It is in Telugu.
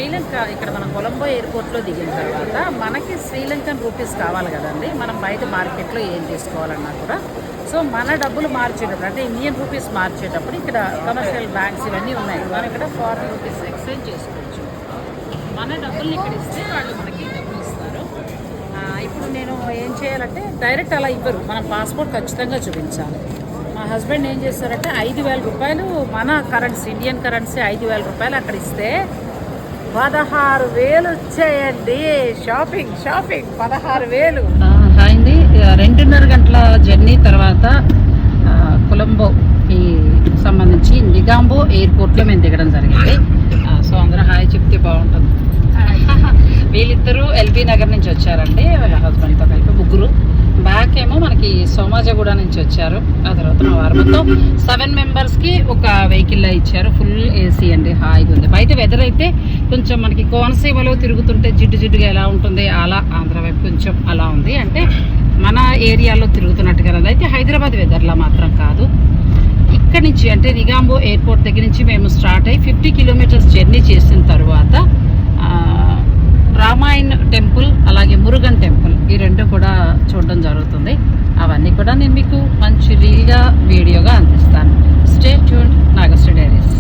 శ్రీలంక ఇక్కడ మనం కొలంబో ఎయిర్పోర్ట్లో దిగిన తర్వాత మనకి శ్రీలంకన్ రూపీస్ కావాలి కదండి. మనం బయట మార్కెట్లో ఏం తీసుకోవాలన్నా కూడా సో మన డబ్బులు మార్చేటప్పుడు అంటే ఇండియన్ రూపీస్ మార్చేటప్పుడు ఇక్కడ కమర్షియల్ బ్యాంక్స్ ఇవన్నీ ఉన్నాయి. మనం ఇక్కడ ఫారెన్ రూపీస్ ఎక్స్చేంజ్ చేసుకోవచ్చు. మన డబ్బుల్ని ఇక్కడ ఇస్తే వాళ్ళు మనకి డబ్బులు ఇస్తారు. ఇప్పుడు నేను ఏం చేయాలంటే డైరెక్ట్ అలా ఇవ్వరు, మనం పాస్పోర్ట్ ఖచ్చితంగా చూపించాలి. మా హస్బెండ్ ఏం చేస్తారంటే 5,000 రూపాయలు మన కరెన్సీ ఇండియన్ కరెన్సీ 5,000 రూపాయలు అక్కడ ఇస్తే 16,000 వచ్చాయండి. షాపింగ్ 16,000 అయింది. 2.5 గంటల జర్నీ తర్వాత కొలంబోకి సంబంధించి నిగాంబో ఎయిర్పోర్ట్లో మేము దిగడం జరిగింది. సో అందరూ హాయ్ చెప్తే బాగుంటుంది. వీళ్ళిద్దరూ ఎల్బీ నగర్ నుంచి వచ్చారండి, వాళ్ళ హస్బెండ్తో కలిపి ముగ్గురు. బ్యాక్ ఏమో మనకి సోమాజగూడ నుంచి వచ్చారు. ఆ తర్వాత మా వారు మొత్తం 7 మెంబర్స్కి ఒక వెహికల్లో ఇచ్చారు. ఫుల్ ఏసీ అండి, హాయిగా ఉంది. బయట వెదర్ అయితే కొంచెం మనకి కోనసీమలో తిరుగుతుంటే జిడ్డుగా ఎలా ఉంటుంది అలా ఆంధ్ర వైపు కొంచెం అలా ఉంది. అంటే మన ఏరియాలో తిరుగుతున్నట్టుగా అయితే హైదరాబాద్ వెదర్లా మాత్రం కాదు. ఇక్కడి నుంచి అంటే నిగాంబో ఎయిర్పోర్ట్ దగ్గర నుంచి మేము స్టార్ట్ అయ్యి 50 కిలోమీటర్స్ జర్నీ చేసిన తర్వాత రామాయణ్ టెంపుల్ అలాగే మురుగన్ టెంపుల్ ఈ రెండు కూడా చూడడం జరుగుతుంది. అవన్నీ కూడా నేను మీకు మంచి రీల్గా వీడియోగా అందిస్తాను. Stay tuned Nagasri diaries.